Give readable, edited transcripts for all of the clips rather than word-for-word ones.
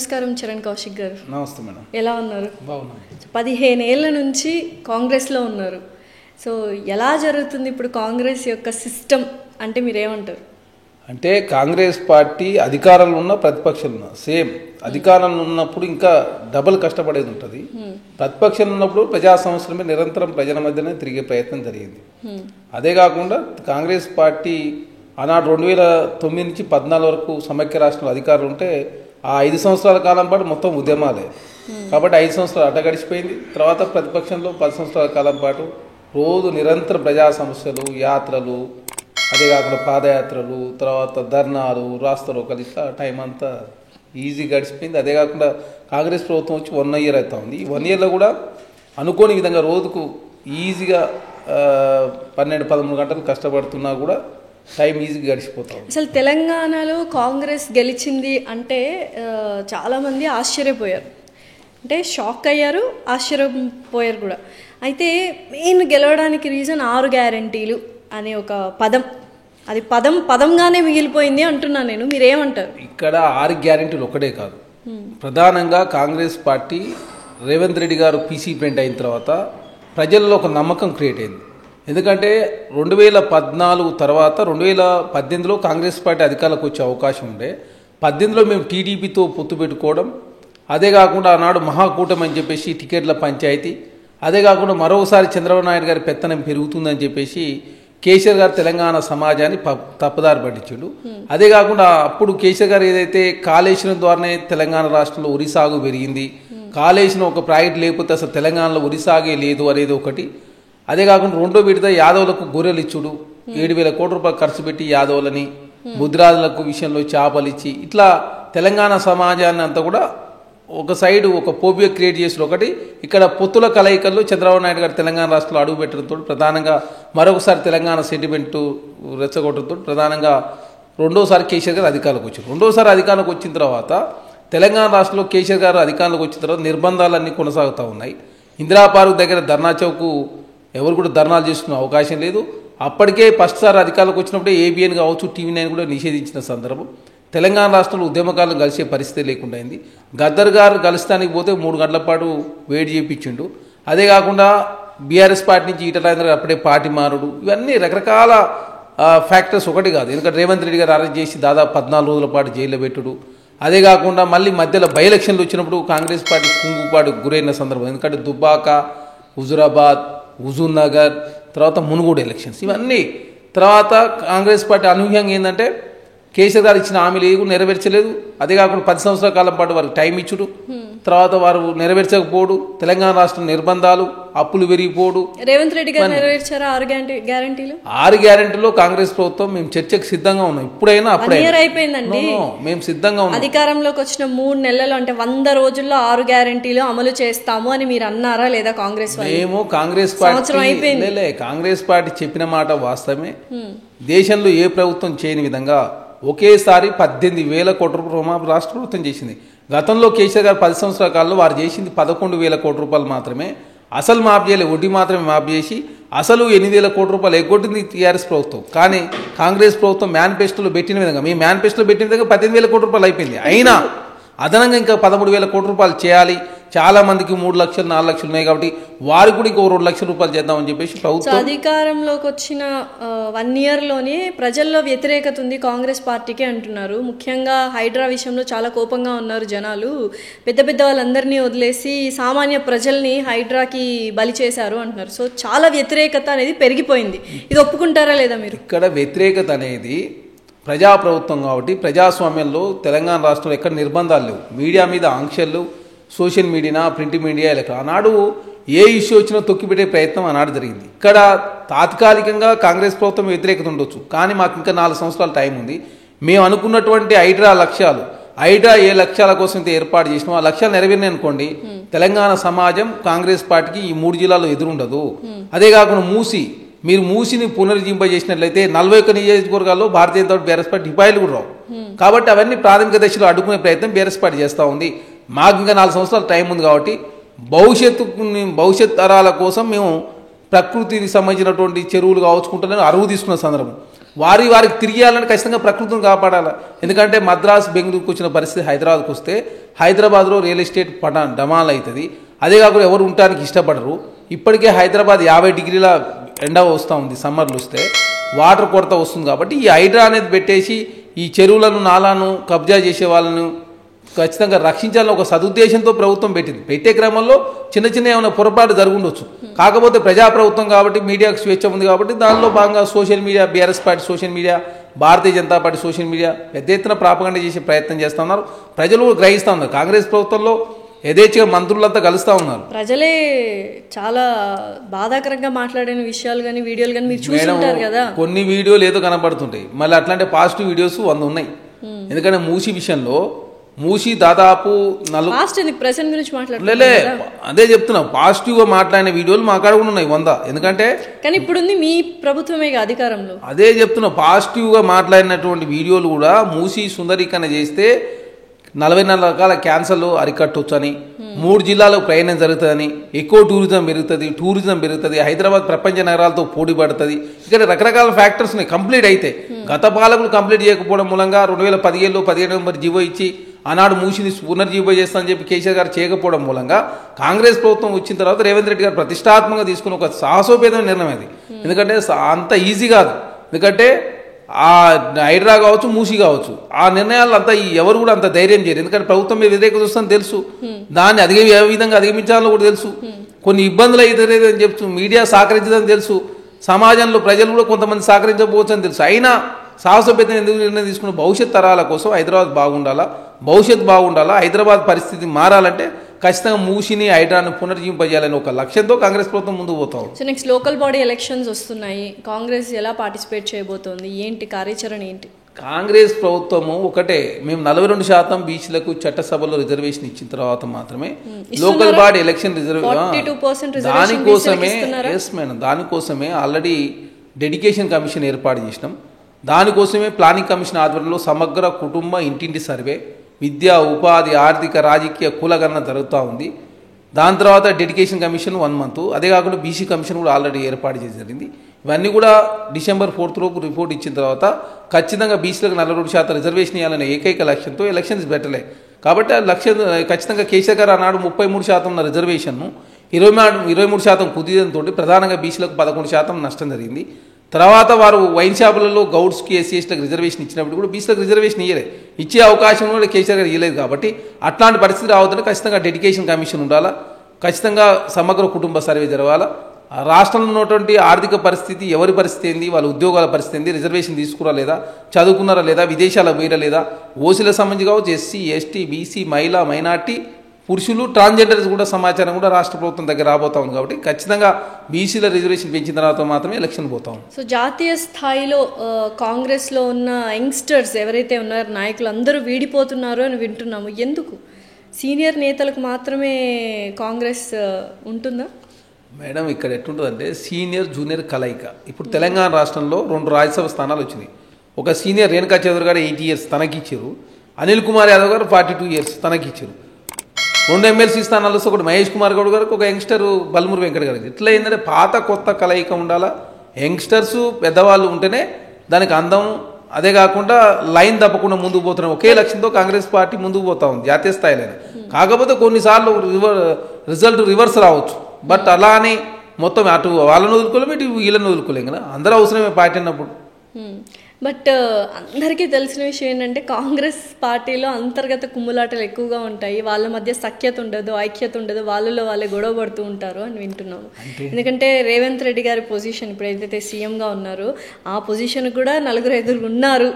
నమస్కారం చరణ్ కౌశిక్ గారు. నమస్తే మేడం. ఎలా ఉన్నారు? బాగున్నాను. 15 ఏళ్ల నుంచి కాంగ్రెస్లో ఉన్నారు. సో ఎలా జరుగుతుంది ఇప్పుడు కాంగ్రెస్ యొక్క సిస్టమ్ అంటే మీరేమంటారు? అంటే కాంగ్రెస్ పార్టీ అధికారంలో ఉన్న ప్రతిపక్షంలో ఉన్న సేమ్ అధికారంలో ఉన్నప్పుడు ఇంకా డబుల్ కష్టపడేది ఉంటుంది. ప్రతిపక్షంలో ఉన్నప్పుడు ప్రజా సమస్యల మీద నిరంతరం ప్రజల మధ్యనే తిరిగే ప్రయత్నం జరిగింది. అదే కాకుండా కాంగ్రెస్ పార్టీ ఆనాడు 2009 నుంచి 14 వరకు సమైక్య రాష్ట్రంలో అధికారులు ఉంటే ఆ 5 సంవత్సరాల కాలం పాటు మొత్తం ఉద్యమాలే. కాబట్టి 5 సంవత్సరాలు అడ్డ గడిచిపోయింది. తర్వాత ప్రతిపక్షంలో 10 సంవత్సరాల కాలం పాటు రోజు నిరంతర ప్రజా సమస్యలు, యాత్రలు, అదే కాకుండా పాదయాత్రలు, తర్వాత ధర్నాలు, రాస్తారోకలు, ఇట్లా టైం అంతా ఈజీ గడిచిపోయింది. అదే కాకుండా కాంగ్రెస్ ప్రభుత్వం వచ్చి 1 year అవుతా ఉంది. ఈ 1 yearలో కూడా అనుకోని విధంగా రోజుకు ఈజీగా 12-13 గంటలు కష్టపడుతున్నా కూడా టైం ఈజీగా గడిచిపోతాం. అసలు తెలంగాణలో కాంగ్రెస్ గెలిచింది అంటే చాలామంది ఆశ్చర్యపోయారు, అంటే షాక్ అయ్యారు, ఆశ్చర్యపోయారు కూడా. అయితే మెయిన్ గెలవడానికి రీజన్ 6 గ్యారంటీలు అనే ఒక పదం, అది పదంగానే మిగిలిపోయింది అంటున్నాను నేను. మీరేమంటారు? ఇక్కడ 6 గ్యారెంటీలు ఒకటే కాదు, ప్రధానంగా కాంగ్రెస్ పార్టీ రేవంత్ రెడ్డి గారు పీసీ ప్రింట్ అయిన తర్వాత ప్రజల్లో ఒక నమ్మకం క్రియేట్ అయింది. ఎందుకంటే 2014 తర్వాత 2018లో కాంగ్రెస్ పార్టీ అధికారంలోకి వచ్చే అవకాశం ఉండే. 18లో మేము టీడీపీతో పొత్తు పెట్టుకోవడం, అదే కాకుండా ఆనాడు మహాకూటమి అని చెప్పేసి టికెట్ల పంచాయతీ, అదే కాకుండా మరోసారి చంద్రబాబు నాయుడు గారి పెత్తనం పెరుగుతుందని చెప్పేసి కేసీఆర్ గారు తెలంగాణ సమాజాన్ని తప్పుదారి పట్టించాడు. అదే కాకుండా అప్పుడు కేసీఆర్ గారు ఏదైతే కాళేశ్వరం ద్వారానే తెలంగాణ రాష్ట్రంలో వరి సాగు పెరిగింది, కాళేశ్వరం ఒక ప్రాజెక్ట్ లేకపోతే అసలు తెలంగాణలో వరి సాగే లేదు అనేది ఒకటి. అదే కాకుండా 2వ విడత యాదవులకు గొర్రెలు ఇచ్చుడు, 7,000 కోట్ల రూపాయలు ఖర్చు పెట్టి యాదవులని, ముద్రాదులకు విషయంలో చేపలు ఇచ్చి, ఇట్లా తెలంగాణ సమాజాన్ని అంతా కూడా ఒక సైడ్ ఒక పోబియా క్రియేట్ చేసిన ఒకటి. ఇక్కడ పొత్తుల కలయికల్లో చంద్రబాబు నాయుడు గారు తెలంగాణ రాష్ట్రంలో అడుగు పెట్టడంతో ప్రధానంగా మరొకసారి తెలంగాణ సెంటిమెంట్ రెచ్చగొట్టడంతో ప్రధానంగా 2వసారి కేసీఆర్ గారు అధికారంలోకి వచ్చారు. 2వసారి అధికారంలోకి వచ్చిన తర్వాత తెలంగాణ రాష్ట్రంలో కేసీఆర్ గారు అధికారంలోకి వచ్చిన తర్వాత నిర్బంధాలన్నీ కొనసాగుతూ ఉన్నాయి. ఇందిరా పార్క్ దగ్గర ధర్నా చౌక్ ఎవరు కూడా ధర్నాలు చేసుకునే అవకాశం లేదు. అప్పటికే ఫస్ట్ సారి అధికారంలోకి వచ్చినప్పుడే ఏబిఎన్ కావచ్చు, టీవీ9 కూడా నిషేధించిన సందర్భం. తెలంగాణ రాష్ట్రంలో ఉద్యమకాలను కలిసే పరిస్థితి లేకుండా అయింది. గద్దర్ గారు కలుస్తానికి పోతే 3 గంటల పాటు వెయిట్ చేయించిండు. అదే కాకుండా బీఆర్ఎస్ పార్టీ నుంచి ఈటల రాజేందర్ గారు అప్పుడే పార్టీ మారుడు, ఇవన్నీ రకరకాల ఫ్యాక్టర్స్ ఒకటి కాదు. ఎందుకంటే రేవంత్ రెడ్డి గారు అరెస్ట్ చేసి దాదాపు 14 రోజుల పాటు జైల్లో పెట్టుడు, అదే కాకుండా మళ్ళీ మధ్యలో బై ఎలక్షన్లు వచ్చినప్పుడు కాంగ్రెస్ పార్టీ కుంగుపాటు గురైన సందర్భం. ఎందుకంటే దుబ్బాక, హుజురాబాద్, హుజూర్ నగర్, తర్వాత మునుగోడు ఎలక్షన్స్, ఇవన్నీ తర్వాత కాంగ్రెస్ పార్టీ అనూహ్యంగా ఏంటంటే కేసీఆర్ గారు ఇచ్చిన హామీలు ఏవి నెరవేర్చలేదు. అదే కాకుండా 10 సంవత్సరాల కాలం పాటు వారికి టైం ఇచ్చుడు, తర్వాత వారు నెరవేర్చకపోడు, తెలంగాణ రాష్ట్రం నిర్బంధాలు, అప్పులు పెరిగిపోడు. రేవంత్ రెడ్డి గారు నెరవేర్చారా 6 గ్యారంటీలు? 6 గ్యారెంటీలో కాంగ్రెస్ ప్రభుత్వం మేము చర్చకు సిద్ధంగా ఉన్నాం. ఇప్పుడైనా అయిపోయిందండి, మేము సిద్ధంగా ఉన్నాం. అధికారంలోకి వచ్చిన 3 నెలలు అంటే 100 రోజుల్లో 6 గ్యారెంటీలు అమలు చేస్తాము అని మీరు అన్నారా లేదా? కాంగ్రెస్ మేము కాంగ్రెస్ పార్టీ చెప్పిన మాట వాస్తవమే. దేశంలో ఏ ప్రభుత్వం చేయని విధంగా ఒకేసారి 18,000 కోట్ల రూపాయలు రాష్ట్ర ప్రభుత్వం చేసింది. గతంలో కేసీఆర్ గారు 10 సంవత్సరాల కాలంలో వారు చేసింది 11,000 కోట్ల రూపాయలు మాత్రమే. అసలు మాఫ్ చేయలేదు, వడ్డీ మాత్రమే మాఫ్ చేసి అసలు 8,000 కోట్ల రూపాయలు ఎగ్గొట్టింది టీఆర్ఎస్ ప్రభుత్వం. కానీ కాంగ్రెస్ ప్రభుత్వం మేనిఫెస్టోలో పెట్టిన విధంగా, మీ మేనిఫెస్టోలో పెట్టిన విధంగా 18,000 కోట్ల రూపాయలు అయిపోయింది. అయినా అదనంగా ఇంకా 13,000 కోట్ల రూపాయలు చేయాలి. చాలా మందికి 3 లక్షలు 4 లక్షలు ఉన్నాయి కాబట్టి వారికి కూడా ఇంకో 2 లక్షల రూపాయలు చేద్దామని చెప్పేసి ప్రభుత్వం అధికారంలోకి వచ్చిన 1 yearలోనే ప్రజల్లో వ్యతిరేకత ఉంది కాంగ్రెస్ పార్టీకి అంటున్నారు. ముఖ్యంగా హైడ్రా విషయంలో చాలా కోపంగా ఉన్నారు జనాలు. పెద్ద వాళ్ళందరినీ వదిలేసి సామాన్య ప్రజల్ని హైడ్రాకి బలి చేశారు అంటున్నారు. సో చాలా వ్యతిరేకత అనేది పెరిగిపోయింది. ఇది ఒప్పుకుంటారా లేదా మీరు? ఇక్కడ వ్యతిరేకత అనేది ప్రజాప్రభుత్వం కాబట్టి ప్రజాస్వామ్యంలో తెలంగాణ రాష్ట్రంలో ఎక్కడ నిర్బంధాలు లేవు. మీడియా మీద ఆంక్షలు, సోషల్ మీడియా, ప్రింట్ మీడియా, ఆనాడు ఏ ఇష్యూ వచ్చినా తొక్కిపెట్టే ప్రయత్నం ఆనాడు జరిగింది. ఇక్కడ తాత్కాలికంగా కాంగ్రెస్ ప్రభుత్వం వ్యతిరేకత ఉండొచ్చు, కానీ మాకు ఇంకా 4 సంవత్సరాల టైం ఉంది. మేము అనుకున్నటువంటి హైడ్రా లక్ష్యాలు, హైడ్రా ఏ లక్ష్యాల కోసం అయితే ఏర్పాటు చేసినామో ఆ లక్ష్యాలు నెరవేరినాయి అనుకోండి, తెలంగాణ సమాజం కాంగ్రెస్ పార్టీకి ఈ 3 జిల్లాల్లో ఎదురుండదు. అదే కాకుండా మీరు మూసిని పునరుజ్జింపజేసినట్లయితే 41 నియోజకవర్గాల్లో భారతీయ జనతా పార్టీ బీఆర్ఎస్ పార్టీ డిపాయిలు కూడా రావు. కాబట్టి అవన్నీ ప్రాథమిక దశలో అడ్డుకునే ప్రయత్నం బీఆర్ఎస్ పార్టీ చేస్తూ ఉంది. మాకు ఇంకా 4 సంవత్సరాల టైం ఉంది కాబట్టి భవిష్యత్ తరాల కోసం మేము ప్రకృతికి సంబంధించినటువంటి చెరువులు కావచ్చుకుంటారని అరువు తీసుకున్న సందర్భం వారికి తిరిగేయాలని ఖచ్చితంగా ప్రకృతిని కాపాడాలి. ఎందుకంటే మద్రాసు బెంగళూరుకు వచ్చిన పరిస్థితి హైదరాబాద్కు వస్తే హైదరాబాద్లో రియల్ ఎస్టేట్ డమాల్ అవుతుంది. అదే కాకుండా ఎవరు ఉండటానికి ఇష్టపడరు. ఇప్పటికే హైదరాబాద్ 50 డిగ్రీల ఎండ వస్తూ ఉంది, సమ్మర్లు వస్తే వాటర్ కొరత వస్తుంది. కాబట్టి ఈ హైడ్రా అనేది పెట్టేసి ఈ చెరువులను నాలాను కబ్జా చేసే వాళ్ళను ఖచ్చితంగా రక్షించాలని ఒక సదుద్దేశంతో ప్రభుత్వం పెట్టే క్రమంలో చిన్న చిన్న ఏమైనా పొరపాటు జరుగుండొచ్చు. కాకపోతే ప్రజాప్రభుత్వం కాబట్టి మీడియాకు స్వేచ్ఛ ఉంది కాబట్టి దానిలో భాగంగా social media, BRS party social media, Bharatiya Janata party social media పెద్ద ఎత్తున ప్రాపగండ చేసే ప్రయత్నం చేస్తూ ఉన్నారు. ప్రజలు కూడా గ్రహిస్తూ ఉన్నారు. కాంగ్రెస్ ప్రభుత్వంలో యథేచ్ఛగా మంత్రులంతా కలుస్తూ ఉన్నారు. ప్రజలే చాలా బాధాకరంగా మాట్లాడిన విషయాలు కానీ వీడియోలు కానీ మీరు చూసుంటారు కదా. కొన్ని వీడియోలు ఏదో కనబడుతుంటాయి, మళ్ళీ అట్లాంటి పాజిటివ్ వీడియోస్ 100 ఉన్నాయి. ఎందుకంటే మూసీ విషయంలో మూసీ దాదాపు ప్రెసెంట్ గురించి మాట్లాడలే, అదే చెప్తున్నా, పాజిటివ్ గా మాట్లాడిన వీడియోలు మా కాడ కూడా ఉన్నాయి 100. ఎందుకంటే కానీ ఇప్పుడుంది మీ ప్రభుత్వమే అధికారంలో. అదే చెప్తున్నా, పాజిటివ్ గా మాట్లాడినటువంటి వీడియోలు కూడా మూసీ సుందరీకరణ చేస్తే 44 రకాల క్యాన్సర్లు అరికట్టవచ్చు అని, 3 జిల్లాలకు ప్రయాణం జరుగుతుందని, ఎక్కువ టూరిజం పెరుగుతుంది, హైదరాబాద్ ప్రపంచ నగరాలతో పోటీ పడుతుంది. ఇక్కడ రకరకాల ఫ్యాక్టర్స్ ఉన్నాయి. కంప్లీట్ అయితే గత పాలకులు కంప్లీట్ చేయకపోవడం మూలంగా 2017లో 17 నెంబర్ జీవో ఇచ్చి ఆనాడు మూసిని పునర్జీవో చేస్తానని చెప్పి కేసీఆర్ గారు చేయకపోవడం మూలంగా కాంగ్రెస్ ప్రభుత్వం వచ్చిన తర్వాత రేవంత్ రెడ్డి గారు ప్రతిష్టాత్మకంగా తీసుకున్న ఒక సాహసోపేతమైన నిర్ణయం అది. ఎందుకంటే అంత ఈజీ కాదు. ఎందుకంటే ఆ హైడ్రా కావచ్చు, మూసీ కావచ్చు, ఆ నిర్ణయాలు అంతా ఎవరు కూడా అంత ధైర్యం చేయరు. ఎందుకంటే ప్రభుత్వం మీద వ్యతిరేకత వస్తుందని తెలుసు, దాన్ని ఏ విధంగా అధిగమించాలో కూడా తెలుసు, కొన్ని ఇబ్బందులు ఎదురేదని చెప్తూ మీడియా సహకరించదని తెలుసు, సమాజంలో ప్రజలు కూడా కొంతమంది సహకరించకపోవచ్చు అని తెలుసు. అయినా సాహసోపేతం ఎందుకు నిర్ణయం తీసుకున్న భవిష్యత్ తరాల కోసం హైదరాబాద్ బాగుండాలా, భవిష్యత్తు బాగుండాలా, హైదరాబాద్ పరిస్థితి మారాలంటే ఖచ్చితంగా మూసిని హైడ్రాను పునర్జీవింపజేయాలని ఒక లక్ష్యంతో కాంగ్రెస్ ప్రభుత్వం ముందుకు పోతాం. So next local body elections వస్తున్నాయి, కాంగ్రెస్ ఎలా పార్టిసిపేట్ చేయబోతోంది, ఏంటి కార్యాచరణ ఏంటి? కాంగ్రెస్ ప్రభుత్వము ఒకటే, మేము 42% బీసీలకు చట్టసభలో రిజర్వేషన్ ఇచ్చిన తర్వాత మాత్రమే లోకల్ బాడీ ఎలక్షన్ దానికోసమే ఆల్రెడీ డెడికేషన్ కమిషన్ ఏర్పాటు చేసినాం. దానికోసమే ప్లానింగ్ కమిషన్ ఆధ్వర్యంలో సమగ్ర కుటుంబ ఇంటింటి సర్వే, విద్యా, ఉపాధి, ఆర్థిక, రాజకీయ కులగణన జరుగుతూ ఉంది. దాని తర్వాత డెడికేషన్ కమిషన్ 1 మంత్, అదే కాకుండా బీసీ కమిషన్ కూడా ఆల్రెడీ ఏర్పాటు చేసి జరిగింది. ఇవన్నీ కూడా December 4th లోపు రిపోర్ట్ ఇచ్చిన తర్వాత ఖచ్చితంగా బీసీలకు 42% రిజర్వేషన్ ఇవ్వాలనే ఏకైక లక్ష్యంతో ఎలక్షన్స్ పెట్టలే. కాబట్టి ఆ లక్ష్యం ఖచ్చితంగా కేసీఆర్ గారు ఆనాడు 33% ఉన్న రిజర్వేషన్ను 23% కుదియడంతో ప్రధానంగా బీసీలకు 11% నష్టం జరిగింది. తర్వాత వారు వైన్ షాపులలో గౌడ్స్కి, ఎస్సీఎస్లకు రిజర్వేషన్ ఇచ్చినప్పుడు కూడా బీసీలకు రిజర్వేషన్ ఇచ్చే అవకాశం కూడా కేసీఆర్ గారు ఇవ్వలేదు. కాబట్టి అట్లాంటి పరిస్థితి రావద్దని ఖచ్చితంగా డెడికేషన్ కమిషన్ ఉండాలా, ఖచ్చితంగా సమగ్ర కుటుంబ సర్వే జరగాల. రాష్ట్రంలో ఉన్నటువంటి ఆర్థిక పరిస్థితి, ఎవరి పరిస్థితి ఏంది, వాళ్ళ ఉద్యోగాల పరిస్థితి ఏంది, రిజర్వేషన్ తీసుకురా లేదా, చదువుకున్నారా లేదా, విదేశాలకు పోయిరా లేదా, ఓసీలకు సంబంధించి కావచ్చు, ఎస్సీ, ఎస్టీ, బీసీ, మహిళా, మైనార్టీ, పురుషులు, ట్రాన్స్జెండర్స్ కూడా సమాచారం కూడా రాష్ట్ర ప్రభుత్వం దగ్గర రాబోతా ఉంది. కాబట్టి ఖచ్చితంగా బీసీల రిజర్వేషన్ పెంచిన తర్వాత మాత్రమే ఎలక్షన్ పోతాం. సో జాతీయ స్థాయిలో కాంగ్రెస్లో ఉన్న యంగ్స్టర్స్ ఎవరైతే ఉన్నారో నాయకులు అందరూ వీడిపోతున్నారు అని వింటున్నాము. ఎందుకు? సీనియర్ నేతలకు మాత్రమే కాంగ్రెస్ ఉంటుందా మేడం? ఇక్కడ ఎట్లుంటుందంటే సీనియర్ జూనియర్ కలయిక. ఇప్పుడు తెలంగాణ రాష్ట్రంలో 2 రాజ్యసభ స్థానాలు వచ్చినాయి. ఒక సీనియర్ రేణుకా చౌదరి గారు 80 years తనకిచ్చారు, అనిల్ కుమార్ యాదవ్ గారు 42 years తనకిచ్చారు. 2 ఎమ్మెల్సీ స్థానాలు వస్తే ఒకటి మహేష్ కుమార్ గౌడ్ గారికి, ఒక యంగ్స్టర్ బల్మూరి వెంకట గారికి. ఇట్లా ఏంటంటే పాత కొత్త కలయిక ఉండాలా. యంగ్స్టర్స్ పెద్దవాళ్ళు ఉంటేనే దానికి అందం. అదే కాకుండా లైన్ తప్పకుండా ముందుకు పోతున్నాం. ఒకే లక్ష్యంతో కాంగ్రెస్ పార్టీ ముందుకు పోతా ఉంది జాతీయ స్థాయిలో. కాకపోతే కొన్నిసార్లు రిజల్ట్ రివర్స్ రావచ్చు. బట్ అలా అని మొత్తం అటు వాళ్ళని వదులుకోలేము, ఇటు వీళ్ళని వదులుకోలేం కదా, అందరూ అవసరమే పార్టీ అన్నప్పుడు. బట్ అందరికీ తెలిసిన విషయం ఏంటంటే కాంగ్రెస్ పార్టీలో అంతర్గత కుమ్ములాటలు ఎక్కువగా ఉంటాయి, వాళ్ళ మధ్య సఖ్యత ఉండదు, ఐక్యత ఉండదు, వాళ్ళలో వాళ్ళే గొడవ పడుతూ ఉంటారు అని వింటున్నాము. ఎందుకంటే రేవంత్ రెడ్డి గారి పొజిషన్ ఇప్పుడు ఏదైతే సీఎంగా ఉన్నారో ఆ పొజిషన్ కూడా 4-5 ఉన్నారు.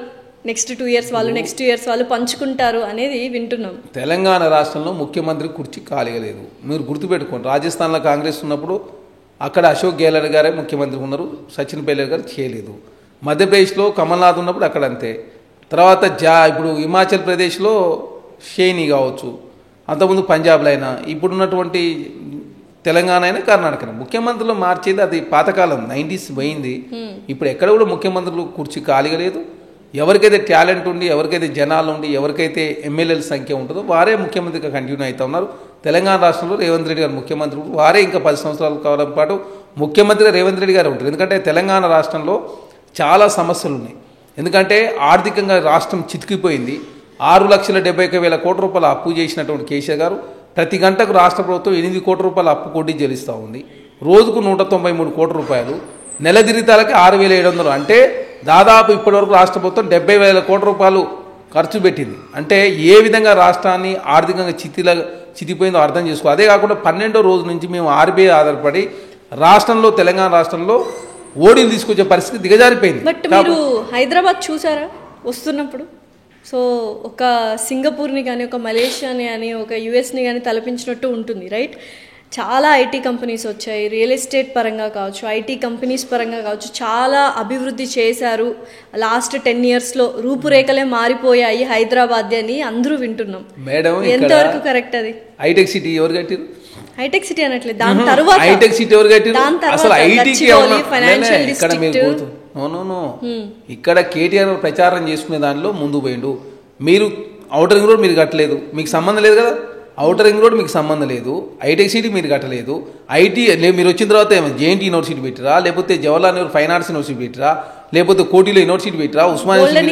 నెక్స్ట్ 2 years వాళ్ళు, నెక్స్ట్ 2 years వాళ్ళు పంచుకుంటారు అనేది వింటున్నాం. తెలంగాణ రాష్ట్రంలో ముఖ్యమంత్రి కుర్చీ ఖాళీగా లేదు. మీరు గుర్తుపెట్టుకోండి, రాజస్థాన్లో కాంగ్రెస్ ఉన్నప్పుడు అక్కడ అశోక్ గెహ్లోట్ గారే ముఖ్యమంత్రి ఉన్నారు, సచిన్ పైలట్ గారు చేయలేదు. మధ్యప్రదేశ్లో కమల్నాథ్ ఉన్నప్పుడు అక్కడ అంతే. తర్వాత ఇప్పుడు హిమాచల్ ప్రదేశ్లో షేని కావచ్చు, అంతకుముందు పంజాబ్లో అయినా, ఇప్పుడున్నటువంటి తెలంగాణ అయినా కర్ణాటక అయినా ముఖ్యమంత్రులు మార్చేది అది పాతకాలం 90s పోయింది. ఇప్పుడు ఎక్కడ కూడా ముఖ్యమంత్రులు కుర్చీ ఖాళీగా లేదు. ఎవరికైతే టాలెంట్ ఉండి, ఎవరికైతే జనాలు ఉండి, ఎవరికైతే ఎమ్మెల్యేల సంఖ్య ఉంటుందో వారే ముఖ్యమంత్రిగా కంటిన్యూ అవుతా ఉన్నారు. తెలంగాణ రాష్ట్రంలో రేవంత్ రెడ్డి గారు ముఖ్యమంత్రి, వారే ఇంకా 10 సంవత్సరాల కాలం పాటు ముఖ్యమంత్రిగా రేవంత్ రెడ్డి గారు ఉంటారు. ఎందుకంటే తెలంగాణ రాష్ట్రంలో చాలా సమస్యలు ఉన్నాయి. ఎందుకంటే ఆర్థికంగా రాష్ట్రం చితికిపోయింది. 6,71,000 కోట్ల రూపాయల అప్పు చేసినటువంటి కేసీఆర్ గారు ప్రతి గంటకు రాష్ట్ర ప్రభుత్వం 8 కోట్ల రూపాయల అప్పు కొట్టి చెల్లిస్తూ ఉంది. రోజుకు 193 కోట్ల రూపాయలు, నెల దిరితాలకి 6,700. అంటే దాదాపు ఇప్పటివరకు రాష్ట్ర ప్రభుత్వం 70,000 కోట్ల రూపాయలు ఖర్చు పెట్టింది. అంటే ఏ విధంగా రాష్ట్రాన్ని ఆర్థికంగా చితిపోయిందో అర్థం చేసుకో. అదే కాకుండా 12వ రోజు నుంచి మేము ఆర్బీఐ ఆధారపడి రాష్ట్రంలో తెలంగాణ రాష్ట్రంలో ఓడీలు తీసుకొచ్చే పరిస్థితి దిగజారిపోయింది. బట్ మీరు హైదరాబాద్ చూసారా వస్తున్నప్పుడు? సో ఒక సింగపూర్ని కానీ, ఒక మలేషియాని కానీ, ఒక యుఎస్ని కానీ తలపించినట్టు ఉంటుంది, రైట్? చాలా ఐటీ కంపెనీస్ వచ్చాయి, రియల్ ఎస్టేట్ పరంగా కావచ్చు, ఐటీ కంపెనీస్ పరంగా కావచ్చు, చాలా అభివృద్ధి చేశారు. లాస్ట్ 10 yearsలో రూపురేఖలే మారిపోయాయి హైదరాబాద్ అని అందరూ వింటున్నాం. మేడం, ఎంతవరకు కరెక్ట్ అది? హైటెక్ సిటీ ఎవరు కట్టారు? హైటెక్ సిటీ అనట్లేదు, దాని తర్వాత హైటెక్ సిటీ ఎవరు కట్టారు? అసలు ఐటీకి ఫైనాన్షియల్ ఇక్కడ మీరు ఇక్కడ కేటీఆర్ ప్రచారం చేసుకునే దానిలో ముందు పోయిండు. మీరు ఔటర్ రింగ్ రోడ్ మీరు కట్టలేదు, మీకు సంబంధం లేదు కదా. ఔటర్ రింగ్ రోడ్ మీకు సంబంధం లేదు, హైటెక్ సిటీ మీరు కట్టలేదు. ఐటీ మీరు వచ్చిన తర్వాత జేఎన్టీ యూనివర్సిటీ పెట్టిరా, లేకపోతే Jawaharlal Nehru fine arts university పెట్టిరా, లేకపోతే కోటిలో యూనివర్సిటీ పెట్టిరా, ఉస్మానియా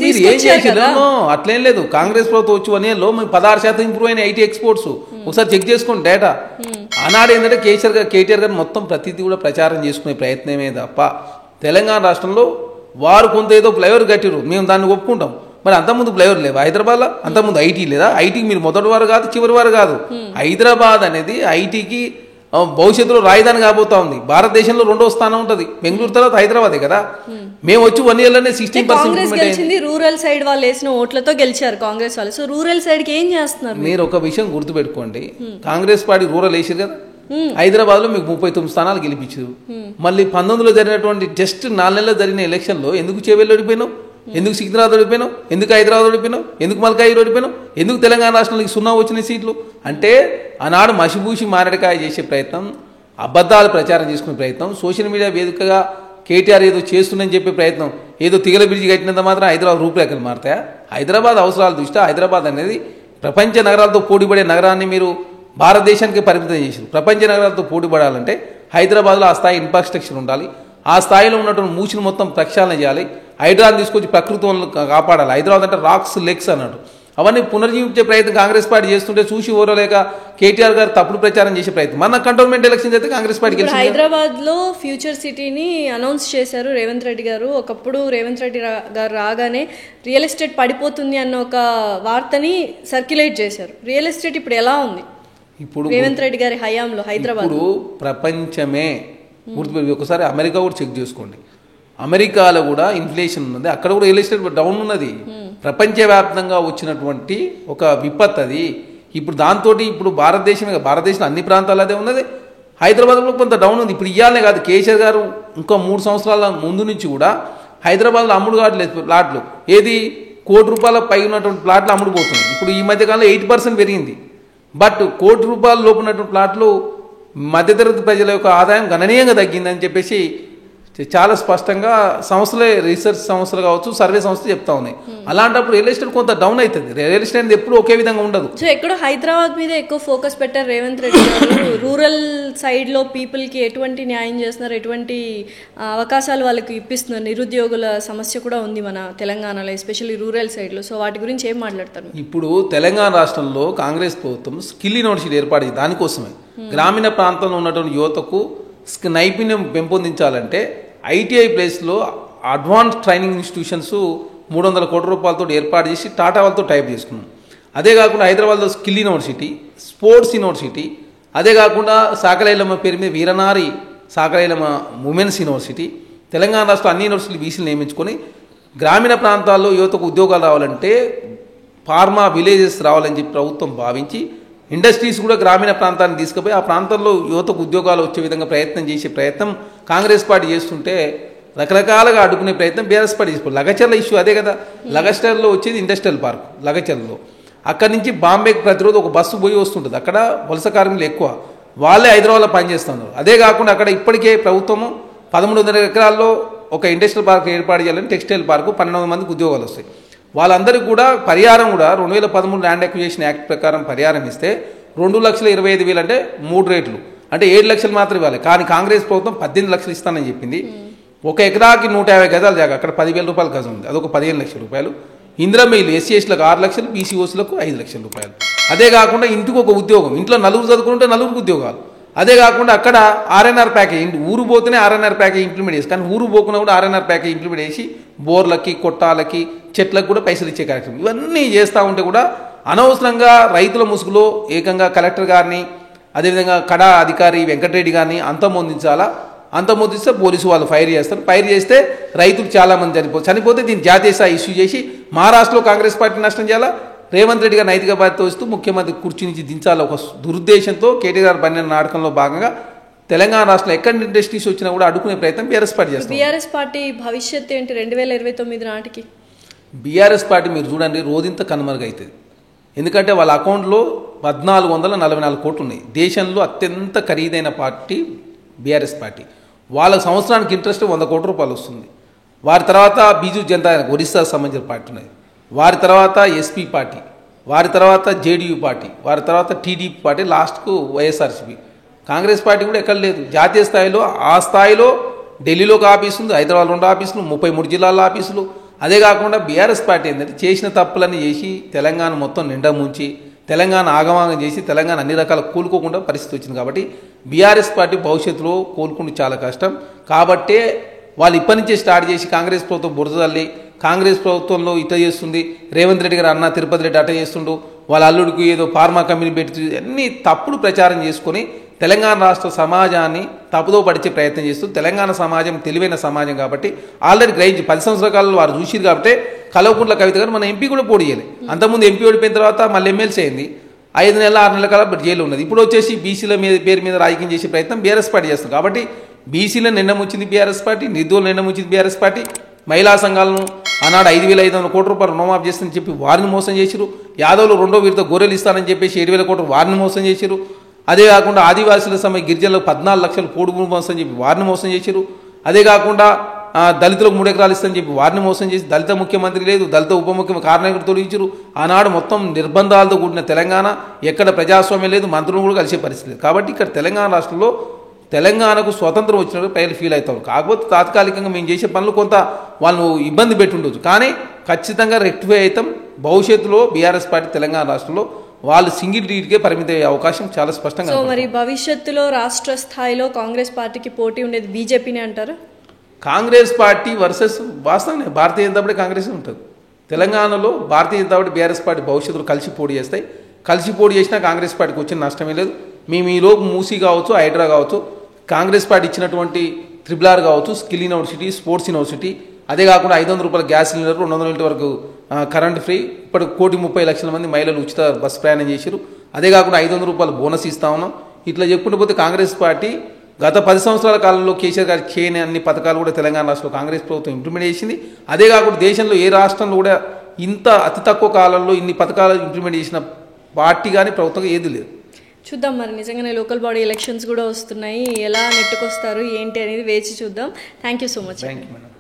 మీరు ఏం చేసినారు? అట్లేం లేదు. కాంగ్రెస్ ప్రభుత్వం వచ్చి 1 yearలో 16% ఇంప్రూవ్ అయిన ఐటీ ఎక్స్పోర్ట్స్. ఒకసారి చెక్ చేసుకోండి డేటా. ఆనాడు ఏంటంటే కేటీఆర్ గారు మొత్తం ప్రతిదీ కూడా ప్రచారం చేసుకునే ప్రయత్నమే తప్ప తెలంగాణ రాష్ట్రంలో వారు కొంత ఏదో ఫ్లైఓవర్ కట్టిరు, మేము దాన్ని ఒప్పుకుంటాం. మరి అంతకుముందు ఫ్లైఓవర్ లేవా హైదరాబాద్లో? అంతకుముందు ఐటీ లేదా? ఐటీకి మీరు మొదటి వారు కాదు, చివరి వారు కాదు. హైదరాబాద్ అనేది ఐటీకి భవిష్యత్తులో రాజధాని కాబోతా ఉంది. భారతదేశంలో 2వ స్థానం ఉంటుంది, బెంగళూరు తర్వాత హైదరాబాదే కదా. మేము వచ్చి 1 yearలోనే 16% రూరల్ సైడ్ వాళ్ళు వేసిన ఓట్లతో గెలిచారు కాంగ్రెస్ వాళ్ళు. సో రూరల్ సైడ్ కి ఏం చేస్తున్నారు? మీరు ఒక విషయం గుర్తుపెట్టుకోండి, కాంగ్రెస్ పార్టీ రూరల్ వేసారు కదా, హైదరాబాద్ లో మీకు 39 స్థానాలు గెలిపించారు. మళ్ళీ 19లో జరిగినటువంటి జస్ట్ 4 నెలల్లో జరిగిన ఎలక్షన్లో ఎందుకు చేవెళ్ళు ఓడిపోయినావు, ఎందుకు సికింద్రాబాద్ ఓడిపోయినావు, ఎందుకు హైదరాబాద్ ఓడిపోయినావు, ఎందుకు మల్కాయి ఓడిపోయినావు, ఎందుకు తెలంగాణ రాష్ట్రానికి 0 వచ్చిన సీట్లు? అంటే ఆనాడు మసిబూసి మారడికాయ చేసే ప్రయత్నం, అబద్ధాలు ప్రచారం చేసుకునే ప్రయత్నం, సోషల్ మీడియా వేదికగా కేటీఆర్ ఏదో చేస్తుందని చెప్పే ప్రయత్నం, ఏదో తిగల బ్రిడ్జి కట్టినంత మాత్రం హైదరాబాద్ రూపురేఖలు మారుతాయా? హైదరాబాద్ అవసరాల దృష్ట్యా హైదరాబాద్ అనేది ప్రపంచ నగరాలతో పోటీపడే నగరాన్ని మీరు భారతదేశానికి పరిమితం చేశారు. ప్రపంచ నగరాలతో పోటీపడాలంటే హైదరాబాద్లో ఆ స్థాయి ఇన్ఫ్రాస్ట్రక్చర్ ఉండాలి. ఆ స్థాయిలో ఉన్నటువంటి మూసిని మొత్తం ప్రక్షాళన చేయాలి. హైదరాబాద్ తీసుకొచ్చి ప్రకృతి కాపాడాలి. హైదరాబాద్ అంటే రాక్స్ లెగ్స్ అన్నాడు. అవన్నీ పునర్జీవించే ప్రయత్నం కాంగ్రెస్ పార్టీ చేస్తుంటే చూసి ఓరలేక కేటీఆర్ గారు తప్పుడు ప్రచారం చేసే ప్రయత్నం. మన కంటోన్మెంట్ ఎలక్షన్స్ అయితే కాంగ్రెస్ పార్టీ హైదరాబాద్ లో ఫ్యూచర్ సిటీని అనౌన్స్ చేశారు రేవంత్ రెడ్డి గారు. ఒకప్పుడు రేవంత్ రెడ్డి గారు రాగానే రియల్ ఎస్టేట్ పడిపోతుంది అన్న ఒక వార్తని సర్క్యులేట్ చేశారు. రియల్ ఎస్టేట్ ఇప్పుడు ఎలా ఉంది? ఇప్పుడు రేవంత్ రెడ్డి గారి హయాంలో హైదరాబాద్ ఇప్పుడు ప్రపంచమే గుర్తుపెట్టి ఒకసారి అమెరికా కూడా చెక్ చేసుకోండి. అమెరికాలో కూడా ఇన్ఫ్లేషన్ ఉన్నది, అక్కడ కూడా రియల్ ఎస్టేట్ డౌన్ ఉన్నది. ప్రపంచవ్యాప్తంగా వచ్చినటువంటి ఒక విపత్తు అది. ఇప్పుడు దాంతో ఇప్పుడు భారతదేశంలో అన్ని ప్రాంతాలు అదే ఉన్నది. హైదరాబాద్లో కొంత డౌన్ ఉంది. ఇప్పుడు ఇవ్వాలనే కాదు, కేసీఆర్ గారు ఇంకా 3 సంవత్సరాల ముందు నుంచి కూడా హైదరాబాద్లో అమ్ముడు కావట్లేదు ప్లాట్లు. ఏది ₹1 కోటి పై ఉన్నటువంటి ప్లాట్లు అమ్ముడుపోతుంది. ఇప్పుడు ఈ మధ్యకాలంలో 8% పెరిగింది. బట్ ₹1 కోటి లోపు ఉన్నటువంటి ప్లాట్లు మధ్యతరగతి ప్రజల యొక్క ఆదాయం గణనీయంగా తగ్గిందని చెప్పేసి చాలా స్పష్టంగా సంస్థలే, రీసెర్చ్ సంస్థలు కావచ్చు, సర్వే సంస్థలు చెప్తా ఉన్నాయి. అలాంటప్పుడు రియల్ ఎస్టేట్ కొంత డౌన్ అవుతుంది. రియల్ ఎస్టేట్ ఎప్పుడు ఒకే విధంగా ఉండదు. సో ఎక్కడో హైదరాబాద్ మీద ఎక్కువ ఫోకస్ పెట్టారు రేవంత్ రెడ్డి గారు. రూరల్ సైడ్ లో పీపుల్ కి ఎటువంటి న్యాయం చేస్తున్నారు, ఎటువంటి అవకాశాలు వాళ్ళకి ఇప్పిస్తున్నారు? నిరుద్యోగుల సమస్య కూడా ఉంది మన తెలంగాణలో, ఎస్పెషల్లీ రూరల్ సైడ్ లో. సో వాటి గురించి ఏం మాట్లాడతారు? ఇప్పుడు తెలంగాణ రాష్ట్రంలో కాంగ్రెస్ ప్రభుత్వం స్కిల్ యూనివర్సిటీ ఏర్పాటు దానికోసమే గ్రామీణ ప్రాంతంలో ఉన్నటువంటి యువతకు నైపుణ్యం పెంపొందించాలంటే ఐటీఐ ప్లేస్లో అడ్వాన్స్ ట్రైనింగ్ ఇన్స్టిట్యూషన్స్ 300 కోట్ల రూపాయలతో ఏర్పాటు చేసి టాటా వాళ్ళతో టైప్ చేసుకున్నాం. అదే కాకుండా హైదరాబాద్లో స్కిల్ యూనివర్సిటీ, స్పోర్ట్స్ యూనివర్సిటీ, అదే కాకుండా సాకలైలమ్మ పేరు మీద వీరనారి సాకలైలమ్మ ఉమెన్స్ యూనివర్సిటీ, తెలంగాణ రాష్ట్ర అన్ని యూనివర్సిటీలు వీసీలు నియమించుకొని గ్రామీణ ప్రాంతాల్లో యువతకు ఉద్యోగాలు రావాలంటే ఫార్మా విలేజెస్ రావాలని చెప్పి ప్రభుత్వం భావించి ఇండస్ట్రీస్ కూడా గ్రామీణ ప్రాంతాన్ని తీసుకుపోయి ఆ ప్రాంతంలో యువతకు ఉద్యోగాలు వచ్చే విధంగా ప్రయత్నం చేసే ప్రయత్నం కాంగ్రెస్ పార్టీ చేస్తుంటే రకరకాలుగా అడ్డుకునే ప్రయత్నం బీఆర్ఎస్ పార్టీ చేసుకోవాలి. లగచర్ల ఇష్యూ అదే కదా. లగస్టర్లో వచ్చేది ఇండస్ట్రియల్ పార్క్ లగచర్లలో. అక్కడి నుంచి బాంబేకి ప్రతిరోజు ఒక బస్సు పోయి వస్తుంటుంది. అక్కడ వలస కార్మికులు ఎక్కువ, వాళ్ళే హైదరాబాద్లో పనిచేస్తున్నారు. అదే కాకుండా అక్కడ ఇప్పటికే ప్రభుత్వము 1300 ఎకరాల్లో ఒక ఇండస్ట్రియల్ పార్క్ ఏర్పాటు చేయాలని టెక్స్టైల్ పార్కు 1200 మందికి ఉద్యోగాలు వస్తాయి. వాళ్ళందరికీ కూడా పరిహారం కూడా 2013 ల్యాండ్ అక్విజిషన్ యాక్ట్ ప్రకారం పరిహారం ఇస్తే 2,25,000 అంటే 3 రేట్లు అంటే 7 లక్షలు మాత్రం ఇవ్వాలి. కానీ కాంగ్రెస్ ప్రభుత్వం 18 లక్షలు ఇస్తానని చెప్పింది. ఒక ఎకరాకి 150 గజాలు జాగా, అక్కడ 10,000 రూపాయలు గజం ఉంది, అదొక 15 లక్షల రూపాయలు. ఇందిరమ్మ ఇల్లు ఎస్సీ ఎస్టీలకు 6 లక్షలు, బీసీఓసీలకు 5 లక్షల రూపాయలు. అదే కాకుండా ఇంటికి ఒక ఉద్యోగం, ఇంట్లో నలుగురు చదువుకుంటే నలుగురికి ఉద్యోగాలు. అదే కాకుండా అక్కడ ఆర్ఎన్ఆర్ ప్యాకేజ్, ఊరు పోతేనే ఆర్ఎన్ఆర్ ప్యాకేజ్ ఇంప్లిమెంట్ చేసి, కానీ ఊరు పోకుండా కూడా ఆర్ఎన్ఆర్ ప్యాకేజ్ ఇంప్లిమెంట్ చేసి బోర్లకి, కొట్టాలకి, చెట్లకు కూడా పైసలు ఇచ్చే కార్యక్రమం. ఇవన్నీ చేస్తూ ఉంటే కూడా అనవసరంగా రైతుల ముసుగులో ఏకంగా కలెక్టర్ గారిని, అదేవిధంగా కడా అధికారి వెంకటరెడ్డి గారిని అంతమొందిస్తే పోలీసు వాళ్ళు ఫైర్ చేస్తారు. ఫైర్ చేస్తే రైతులు చాలామంది చనిపోతే దీన్ని జాతీయ స్థాయి ఇష్యూ చేసి మహారాష్ట్రలో కాంగ్రెస్ పార్టీ నష్టం చేయాలా, రేవంత్ రెడ్డి గారు నైతిక బాధ్యత వస్తూ ముఖ్యమంత్రి కుర్చీ నుంచి దించాలి ఒక దురుద్దేశంతో కేటీఆర్ పన్నిన నాటకంలో భాగంగా తెలంగాణ రాష్ట్రంలో ఎక్కడ ఇండస్ట్రీస్ వచ్చినా కూడా అడ్డుకునే ప్రయత్నం బీఆర్ఎస్ పార్టీ చేస్తుంది. బీఆర్ఎస్ పార్టీ భవిష్యత్తు ఏంటి 2029 నాటికి? బీఆర్ఎస్ పార్టీ మీరు చూడండి రోజంతా కనుమరుగవుతుంది. ఎందుకంటే వాళ్ళ అకౌంట్లో 1444 కోట్లు ఉన్నాయి. దేశంలో అత్యంత ఖరీదైన పార్టీ బీఆర్ఎస్ పార్టీ. వాళ్ళ సంవత్సరానికి ఇంట్రెస్ట్ 100 కోట్ల రూపాయలు వస్తుంది. వారి తర్వాత బీజూ జనతా ఒరిస్సాకు సంబంధించిన పార్టీ ఉన్నది, వారి తర్వాత ఎస్పీ పార్టీ, వారి తర్వాత జేడీయూ పార్టీ, వారి తర్వాత టీడీపీ పార్టీ, లాస్ట్కు వైఎస్ఆర్సీపీ. కాంగ్రెస్ పార్టీ కూడా ఎక్కడ లేదు. జాతీయ స్థాయిలో ఆ స్థాయిలో ఢిల్లీలో ఒక ఆఫీసు ఉంది, హైదరాబాద్ 2 ఆఫీసులు, 33 జిల్లాల ఆఫీసులు. అదే కాకుండా బీఆర్ఎస్ పార్టీ ఏంటంటే చేసిన తప్పులన్నీ చేసి తెలంగాణ మొత్తం నిండా ముంచి తెలంగాణ ఆగమాగం చేసి తెలంగాణ అన్ని రకాల కోలుకోకుండా పరిస్థితి వచ్చింది. కాబట్టి బీఆర్ఎస్ పార్టీ భవిష్యత్తులో కోలుకుంటే చాలా కష్టం. కాబట్టే వాళ్ళు ఇప్పటి నుంచే స్టార్ట్ చేసి కాంగ్రెస్ ప్రభుత్వం బురదల్లి కాంగ్రెస్ ప్రభుత్వంలో ఇట్ట చేస్తుంది, రేవంత్ రెడ్డి గారు అన్న తిరుపతి రెడ్డి అట్ట చేస్తుండు, వాళ్ళ అల్లుడికి ఏదో ఫార్మా కంపెనీ పెట్టి అన్ని తప్పుడు ప్రచారం చేసుకొని తెలంగాణ రాష్ట్ర సమాజాన్ని తప్పుదో పడిచే ప్రయత్నం చేస్తూ, తెలంగాణ సమాజం తెలివైన సమాజం కాబట్టి ఆల్రెడీ గ్రహించి 10 సంవత్సరాల కాలంలో వారు చూసిరు కాబట్టి కల్వకుంట్ల కవిత గారు మన ఎంపీ కూడా పోటీ చేయలేదు. అంతకుముందు ఎంపీ ఓడిపోయిన తర్వాత మళ్ళీ ఎమ్మెల్సీ అయింది, 5 నెలల 6 నెలల కాలం జైలు ఉన్నది. ఇప్పుడు వచ్చేసి బీసీల పేరు మీద రాజకీయం చేసే ప్రయత్నం బీఆర్ఎస్ పార్టీ చేస్తుంది. కాబట్టి బీసీలను నిండముచ్చింది బీఆర్ఎస్ పార్టీ, నిధులు నిండముచ్చింది బీఆర్ఎస్ పార్టీ. మహిళా సంఘాలను ఆనాడు 5,500 కోట్ల రూపాయలు రుణమాఫీ చేస్తానని చెప్పి వారిని మోసం చేసిరు. యాదవ్లు 2వ విడత గొర్రెలు ఇస్తానని చెప్పేసి 7,000 కోట్లు వారిని మోసం చేసిరు. అదే కాకుండా ఆదివాసుల సమయ గిరిజనులకు 14 లక్షలు పోడు భూమి మోసం చెప్పి వారిని మోసం చేసిరు. అదే కాకుండా దళితులకు 3 ఎకరాలు ఇస్తానని చెప్పి వారిని మోసం చేసి దళిత ముఖ్యమంత్రి లేదు, దళిత ఉప ముఖ్యమంత్రి కారణం తొలగించారు. ఆనాడు మొత్తం నిర్బంధాలతో కూడిన తెలంగాణ, ఎక్కడ ప్రజాస్వామ్యం లేదు, మంత్రులు కూడా కలిసే పరిస్థితి లేదు. కాబట్టి ఇక్కడ తెలంగాణ రాష్ట్రంలో తెలంగాణకు స్వతంత్రం వచ్చినట్టు ప్రజలు ఫీల్ అవుతారు. కాకపోతే తాత్కాలికంగా మేము చేసే పనులు కొంత వాళ్ళు ఇబ్బంది పెట్టి ఉండొచ్చు, కానీ ఖచ్చితంగా రెక్టిఫై అవుతాం. భవిష్యత్తులో బీఆర్ఎస్ పార్టీ తెలంగాణ రాష్ట్రంలో వాళ్ళు సింగిల్ డీడ్కే పరిమిత అయ్యే అవకాశం చాలా స్పష్టంగా. సో మరి భవిష్యత్తులో రాష్ట్ర స్థాయిలో కాంగ్రెస్ పార్టీకి పోటీ ఉండేది బీజేపీనే అంటారు? కాంగ్రెస్ పార్టీ వర్సెస్ వాస్తవమే భారతీయ జనతా పార్టీ కాంగ్రెస్ ఉంటుంది. తెలంగాణలో భారతీయ జనతా పార్టీ బీఆర్ఎస్ పార్టీ భవిష్యత్తులో కలిసి పోటీ చేస్తాయి. కలిసి పోటీ చేసినా కాంగ్రెస్ పార్టీకి వచ్చిన నష్టమే లేదు. మేము ఈలోపు మూసీ కావచ్చు, హైడ్రా కావచ్చు, కాంగ్రెస్ పార్టీ ఇచ్చినటువంటి RRR కావచ్చు, స్కిల్ యూనివర్సిటీ, స్పోర్ట్స్ యూనివర్సిటీ, అదే కాకుండా 500 రూపాయల గ్యాస్ సిలిండర్, 200 యూనిట్ వరకు కరెంట్ ఫ్రీ, ఇప్పుడు 1,30,00,000 మంది మహిళలు ఉచిత బస్సు ప్రయాణం చేశారు. అదే కాకుండా 500 రూపాయలు బోనస్ ఇస్తా ఉన్నాం. ఇట్లా చెప్పుకుంటూ పోతే కాంగ్రెస్ పార్టీ గత 10 సంవత్సరాల కాలంలో కేసీఆర్ గారు చేయని అన్ని పథకాలు కూడా తెలంగాణ రాష్ట్రంలో కాంగ్రెస్ ప్రభుత్వం ఇంప్లిమెంట్ చేసింది. అదే కాకుండా దేశంలో ఏ రాష్ట్రంలో కూడా ఇంత అతి తక్కువ కాలంలో ఇన్ని పథకాలు ఇంప్లిమెంట్ చేసిన పార్టీ కానీ ప్రభుత్వం ఏది లేదు. చూద్దాం మరి నిజంగానే లోకల్ బాడీ ఎలక్షన్స్ కూడా వస్తున్నాయి, ఎలా నెట్టుకొస్తారు ఏంటి అనేది వేచి చూద్దాం. Thank you so much. Thank you madam.